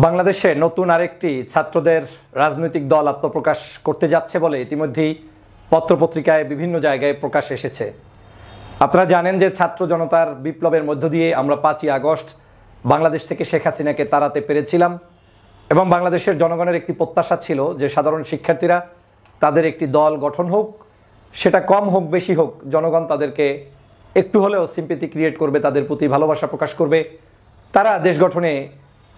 বাংলাদেশে নতুন আরেকটি ছাত্রদের রাজনৈতিক দল আত্মপ্রকাশ করতে যাচ্ছে বলে ইতিমধ্যেই পত্রপত্রিকায় বিভিন্ন জায়গায় প্রকাশ এসেছে। আপনারা জানেন যে ছাত্র জনতার বিপ্লবের মধ্য দিয়ে আমরা 5ই আগস্ট বাংলাদেশ থেকে শেখ হাসিনাকে তাড়াতে পেরেছিলাম এবং বাংলাদেশের জনগণের একটি প্রত্যাশা ছিল যে সাধারণ শিক্ষার্থীরা তাদের একটি দল গঠন হোক, সেটা কম হোক বেশি হোক, জনগণ তাদেরকে একটু হলেও সিম্প্যাথি ক্রিয়েট করবে, তাদের প্রতি ভালোবাসা প্রকাশ করবে, তারা দেশ গঠনে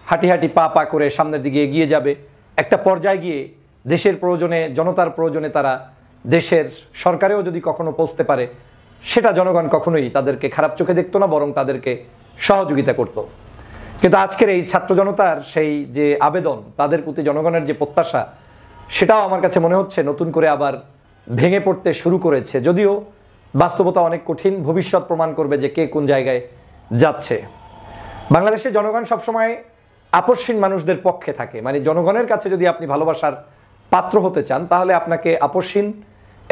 হাঁটি হাঁটি পা পা করে সামনের দিকে এগিয়ে যাবে। একটা পর্যায়ে গিয়ে দেশের প্রয়োজনে, জনতার প্রয়োজনে তারা দেশের সরকারেও যদি কখনো পৌঁছতে পারে, সেটা জনগণ কখনোই তাদেরকে খারাপ চোখে দেখতো না, বরং তাদেরকে সহযোগিতা করত। কিন্তু আজকের এই ছাত্র জনতার সেই যে আবেদন, তাদের প্রতি জনগণের যে প্রত্যাশা, সেটাও আমার কাছে মনে হচ্ছে নতুন করে আবার ভেঙে পড়তে শুরু করেছে। যদিও বাস্তবতা অনেক কঠিন, ভবিষ্যৎ প্রমাণ করবে যে কে কোন জায়গায় যাচ্ছে। বাংলাদেশের জনগণ সবসময় আপসহীন মানুষদের পক্ষে থাকে। মানে জনগণের কাছে যদি আপনি ভালোবাসার পাত্র হতে চান, তাহলে আপনাকে আপসহীন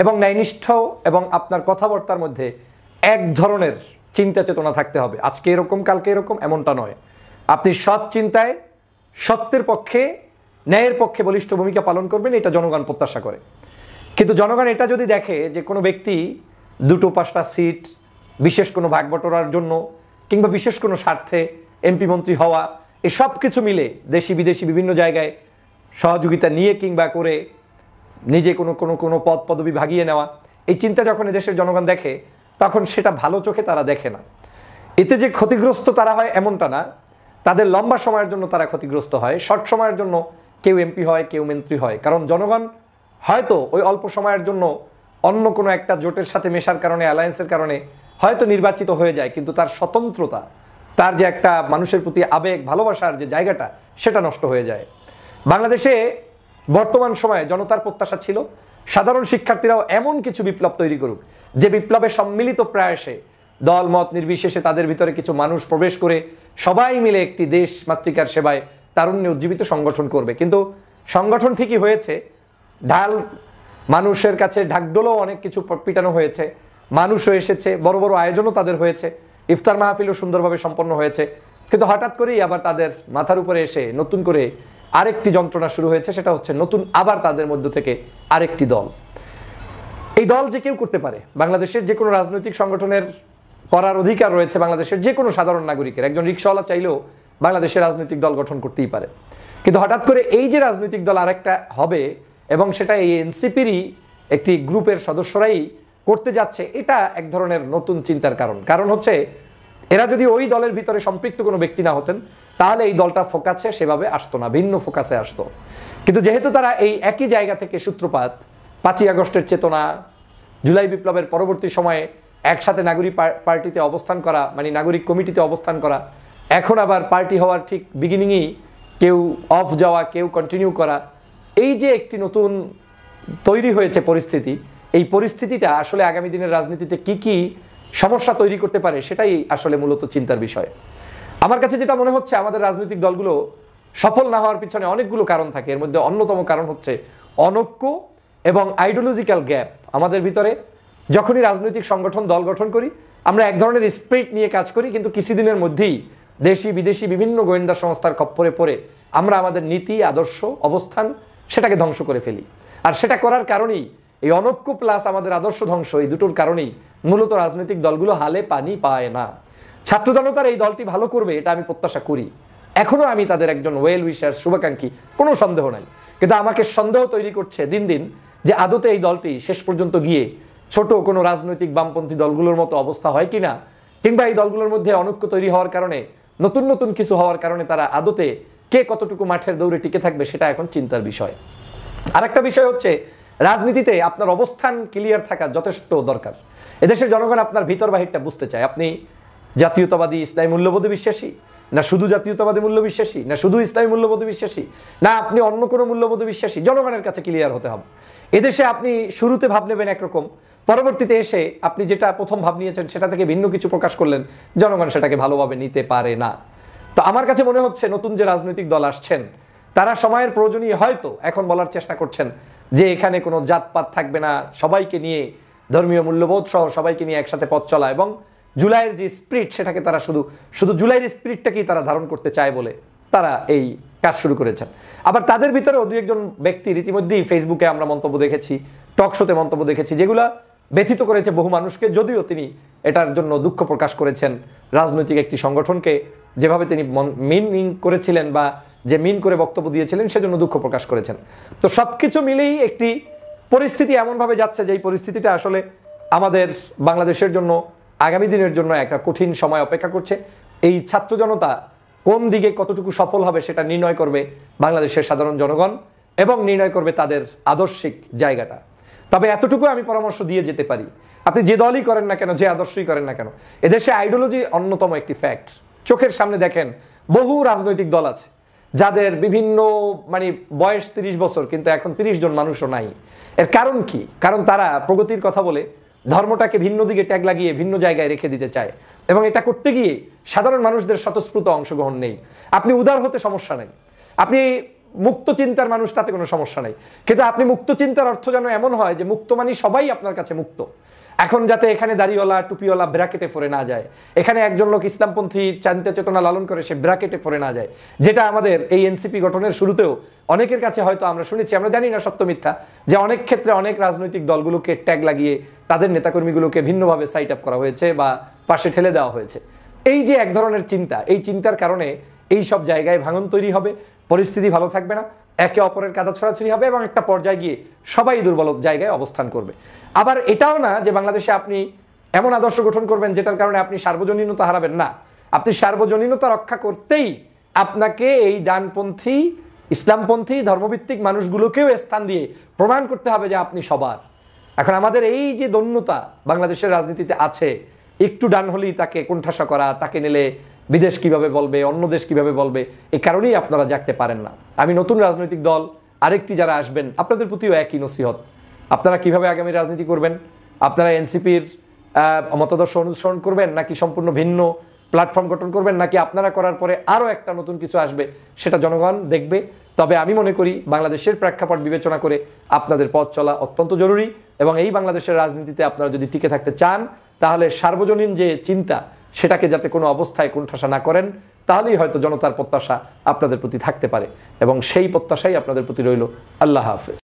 এবং ন্যায়নিষ্ঠ এবং আপনার কথাবার্তার মধ্যে এক ধরনের চিন্তা চেতনা থাকতে হবে। আজকে এরকম কালকে এরকম এমনটা নয়। আপনি সৎ চিন্তায় সত্যের পক্ষে, ন্যায়ের পক্ষে বলিষ্ঠ ভূমিকা পালন করবেন, এটা জনগণ প্রত্যাশা করে। কিন্তু জনগণ এটা যদি দেখে যে কোনো ব্যক্তি 2-5টা সিট বিশেষ কোনো ভাগবটোরার জন্য কিংবা বিশেষ কোনো স্বার্থে এমপি মন্ত্রী হওয়া, এসব কিছু মিলে দেশি বিদেশি বিভিন্ন জায়গায় সহযোগিতা নিয়ে কিংবা করে নিজে কোনো কোনো কোনো পদ পদবি ভাগিয়ে নেওয়া, এই চিন্তা যখন এদেশের জনগণ দেখে, তখন সেটা ভালো চোখে তারা দেখে না। এতে যে ক্ষতিগ্রস্ত তারা হয় এমনটা না, তাদের লম্বা সময়ের জন্য তারা ক্ষতিগ্রস্ত হয়, শর্ট সময়ের জন্য কেউ এমপি হয়, কেউ মন্ত্রী হয়। কারণ জনগণ হয়তো ওই অল্প সময়ের জন্য অন্য কোনো একটা জোটের সাথে মেশার কারণে, অ্যালায়েন্সের কারণে হয়তো নির্বাচিত হয়ে যায়, কিন্তু তার স্বতন্ত্রতা, তার যে একটা মানুষের প্রতি আবেগ ভালোবাসার যে জায়গাটা, সেটা নষ্ট হয়ে যায়। বাংলাদেশে বর্তমান সময়ে জনতার প্রত্যাশা ছিল সাধারণ শিক্ষার্থীরাও এমন কিছু বিপ্লব তৈরি করুক, যে বিপ্লবের সম্মিলিত প্রয়াসে দল মত নির্বিশেষে তাদের ভিতরে কিছু মানুষ প্রবেশ করে সবাই মিলে একটি দেশ মাতৃকার সেবায় তারুণ্যে উজ্জীবিত সংগঠন করবে। কিন্তু সংগঠন ঠিকই হয়েছে, ঢাল মানুষের কাছে ঢাকডোলও অনেক কিছু পিটানো হয়েছে, মানুষও এসেছে, বড় বড় আয়োজনও তাদের হয়েছে, ইফতার মাহফিলও সুন্দরভাবে সম্পন্ন হয়েছে। কিন্তু হঠাৎ করেই আবার তাদের মাথার উপরে এসে নতুন করে আরেকটি যন্ত্রণা শুরু হয়েছে, সেটা হচ্ছে নতুন আবার তাদের মধ্য থেকে আরেকটি দল। এই দল যে কেউ করতে পারে, বাংলাদেশের যে কোনো রাজনৈতিক সংগঠনের করার অধিকার রয়েছে, বাংলাদেশের যে কোনো সাধারণ নাগরিকের। একজন রিক্সাওয়ালা চাইলেও বাংলাদেশের রাজনৈতিক দল গঠন করতেই পারে। কিন্তু হঠাৎ করে এই যে রাজনৈতিক দল আরেকটা হবে এবং সেটা এই এনসিপিরই একটি গ্রুপের সদস্যরাই করতে যাচ্ছে, এটা এক ধরনের নতুন চিন্তার কারণ হচ্ছে এরা যদি ওই দলের ভিতরে সম্পৃক্ত কোনো ব্যক্তি না হতেন, তাহলে এই দলটা ফোকাসে সেভাবে আসতো না, ভিন্ন ফোকাসে আসতো। কিন্তু যেহেতু তারা এই একই জায়গা থেকে সূত্রপাত, 5ই আগস্টের চেতনা, জুলাই বিপ্লবের পরবর্তী সময়ে একসাথে নাগরিক পার্টিতে অবস্থান করা, মানে নাগরিক কমিটিতে অবস্থান করা, এখন আবার পার্টি হওয়ার ঠিক বিগিনিংয়েই কেউ অফ যাওয়া, কেউ কন্টিনিউ করা, এই যে একটি নতুন তৈরি হয়েছে পরিস্থিতি, এই পরিস্থিতিটা আসলে আগামী দিনের রাজনীতিতে কি কি সমস্যা তৈরি করতে পারে, সেটাই আসলে মূলত চিন্তার বিষয়। আমার কাছে যেটা মনে হচ্ছে, আমাদের রাজনৈতিক দলগুলো সফল না হওয়ার পিছনে অনেকগুলো কারণ থাকে। এর মধ্যে অন্যতম কারণ হচ্ছে অনৈক্য এবং আইডিওলজিক্যাল গ্যাপ। আমাদের ভিতরে যখনই রাজনৈতিক সংগঠন দল গঠন করি, আমরা এক ধরনের স্পিরিট নিয়ে কাজ করি, কিন্তু কিছুদিনের মধ্যেই দেশি বিদেশি বিভিন্ন গোয়েন্দা সংস্থার খপ্পরে পড়ে আমরা আমাদের নীতি, আদর্শ, অবস্থান সেটাকে ধ্বংস করে ফেলি। আর সেটা করার কারণেই এই অনৈক্য প্লাস আমাদের আদর্শ ধ্বংস, এই দুটোর কারণেই মূলত রাজনৈতিক দলগুলো হালে পানি পায় না। ছাত্র জনতার এই দলটি ভালো করবে, এটা আমি প্রত্যাশা করি। এখনও আমি তাদের একজন ওয়েল উইশার, শুভাকাঙ্ক্ষী, কোনো সন্দেহ নাই। কিন্তু আমাকে সন্দেহ তৈরি করছে দিন দিন যে আদতে এই দলটি শেষ পর্যন্ত গিয়ে ছোট কোনো রাজনৈতিক বামপন্থী দলগুলোর মতো অবস্থা হয় কিনা, কিংবা এই দলগুলোর মধ্যে অনৈক্য তৈরি হওয়ার কারণে, নতুন নতুন কিছু হওয়ার কারণে তারা আদতে কে কতটুকু মাঠের দৌড়ে টিকে থাকবে, সেটা এখন চিন্তার বিষয়। আরেকটা বিষয় হচ্ছে, রাজনীতিতে আপনার অবস্থান ক্লিয়ার থাকা যথেষ্ট দরকার। এদেশের জনগণ আপনার ভিতর বাহিরটা বুঝতে চায়। আপনি জাতীয়তাবাদী ইসলামী মূল্যবোধে বিশ্বাসী, না শুধু জাতীয়তাবাদী মূল্য বিশ্বাসী, না শুধু ইসলামী মূল্যবোধে বিশ্বাসী, না আপনি অন্য কোনো মূল্যবোধে বিশ্বাসী, জনগণের কাছে ক্লিয়ার হতে হবে। এদেশে আপনি শুরুতে ভাব নেবেন একরকম, পরবর্তীতে এসে আপনি যেটা প্রথম ভাব নিয়েছেন সেটা থেকে ভিন্ন কিছু প্রকাশ করলেন, জনগণ সেটাকে ভালোভাবে নিতে পারে না। তো আমার কাছে মনে হচ্ছে নতুন যে রাজনৈতিক দল আসছেন, তারা সময়ের প্রয়োজনীয় হয়তো এখন বলার চেষ্টা করছেন যে এখানে কোনো জাতপাত থাকবে না, সবাইকে নিয়ে ধর্মীয় মূল্যবোধ সহ সবাইকে নিয়ে একসাথে পথ চলা, এবং জুলাইয়ের যে স্পিরিট সেটাকে তারা শুধু জুলাইয়ের স্পিরিটটাকেই তারা ধারণ করতে চায় বলে তারা এই কাজ শুরু করেছেন। আবার তাদের ভিতরেও দু একজন ব্যক্তির ইতিমধ্যেই ফেসবুকে আমরা মন্তব্য দেখেছি, টক শোতে মন্তব্য দেখেছি, যেগুলা ব্যথিত করেছে বহু মানুষকে, যদিও তিনি এটার জন্য দুঃখ প্রকাশ করেছেন। রাজনৈতিক একটি সংগঠনকে যেভাবে তিনি মিন করেছিলেন বা যে মিন করে বক্তব্য দিয়েছিলেন সেজন্য দুঃখ প্রকাশ করেছেন। তো সব কিছু মিলেই একটি পরিস্থিতি এমনভাবে যাচ্ছে যে এই পরিস্থিতিটা আসলে আমাদের বাংলাদেশের জন্য আগামী দিনের জন্য একটা কঠিন সময় অপেক্ষা করছে। এই ছাত্র জনতা কোন দিকে কতটুকু সফল হবে সেটা নির্ণয় করবে বাংলাদেশের সাধারণ জনগণ এবং নির্ণয় করবে তাদের আদর্শিক জায়গাটা। তবে এতটুকু আমি পরামর্শ দিয়ে যেতে পারি, আপনি যে দলই করেন না কেন, যে আদর্শই করেন না কেন, এদেশে আইডিওলজি অন্যতম একটি ফ্যাক্ট। চোখের সামনে দেখেন বহু রাজনৈতিক দল আছে যাদের বিভিন্ন বয়স 30 বছর, কিন্তু এখন 30 জন মানুষও নাই। এর কারণ কি? কারণ তারা প্রগতির কথা বলে ধর্মটাকে ভিন্ন দিকে ট্যাগ লাগিয়ে ভিন্ন জায়গায় রেখে দিতে চায়, এবং এটা করতে গিয়ে সাধারণ মানুষদের স্বতঃস্ফূর্ত অংশগ্রহণ নেই। আপনি উদার হতে সমস্যা নেই, আপনি মুক্ত চিন্তার মানুষ, তাতে কোনো সমস্যা নেই, কিন্তু আপনি মুক্ত চিন্তার অর্থ যেন এমন হয় যে মুক্ত মানে সবাই আপনার কাছে মুক্ত। এখন যাতে এখানে দাড়িওয়ালা টুপিওয়ালা ব্র্যাকেটে পড়ে না যায়, এখানে একজন লোক ইসলামপন্থী চিন্তা চেতনা লালন করে সে ব্র্যাকেটে পড়ে না যায়, যেটা আমাদের এই এনসিপি গঠনের শুরুতেও অনেকের কাছে হয়তো আমরা শুনেছি, আমরা জানি না সত্য মিথ্যা, যে অনেক ক্ষেত্রে অনেক রাজনৈতিক দলগুলোকে ট্যাগ লাগিয়ে তাদের নেতাকর্মীগুলোকে ভিন্নভাবে সাইট আপ করা হয়েছে বা পাশে ঠেলে দেওয়া হয়েছে। এই যে এক ধরনের চিন্তা, এই চিন্তার কারণে এই সব জায়গায় ভাঙন তৈরি হবে, পরিস্থিতি ভালো থাকবে না, একে অপরের কাদা ছড়াছড়ি হবে এবং একটা পর্যায়ে গিয়ে সবাই দুর্বল জায়গায় অবস্থান করবে। আবার এটাও না যে বাংলাদেশে আপনি এমন আদর্শ গঠন করবেন যেটার কারণে আপনি সার্বজনীনতা হারাবেন না। আপনি সার্বজনীনতা রক্ষা করতেই আপনাকে এই ডানপন্থী ইসলামপন্থী ধর্মভিত্তিক মানুষগুলোকেও স্থান দিয়ে প্রমাণ করতে হবে যে আপনি সবার। এখন আমাদের এই যে দৈন্যতা বাংলাদেশের রাজনীতিতে আছে, একটু ডান হলেই তাকে কোণঠাসা করা, তাকে নিলে বিদেশ কিভাবে বলবে, অন্য দেশ কিভাবে বলবে, এই কারণেই আপনারা জাগতে পারেন না। আমি নতুন রাজনৈতিক দল আরেকটি যারা আসবেন, আপনাদের প্রতিও একই নসিহত, আপনারা কিভাবে আগামী রাজনীতি করবেন, আপনারা এনসিপির মতাদর্শ অনুসরণ করবেন নাকি সম্পূর্ণ ভিন্ন প্ল্যাটফর্ম গঠন করবেন, নাকি আপনারা করার পরে আরও একটা নতুন কিছু আসবে, সেটা জনগণ দেখবে। তবে আমি মনে করি বাংলাদেশের প্রেক্ষাপট বিবেচনা করে আপনাদের পথ চলা অত্যন্ত জরুরি, এবং এই বাংলাদেশের রাজনীতিতে আপনারা যদি টিকে থাকতে চান তাহলে সার্বজনীন যে চিন্তা সেটাকে যাতে কোনো অবস্থায় কোণঠাসা না করেন, তাহলেই হয়তো জনতার প্রত্যাশা আপনাদের প্রতি থাকতে পারে, এবং সেই প্রত্যাশাই আপনাদের প্রতি রইল। আল্লাহ হাফেজ।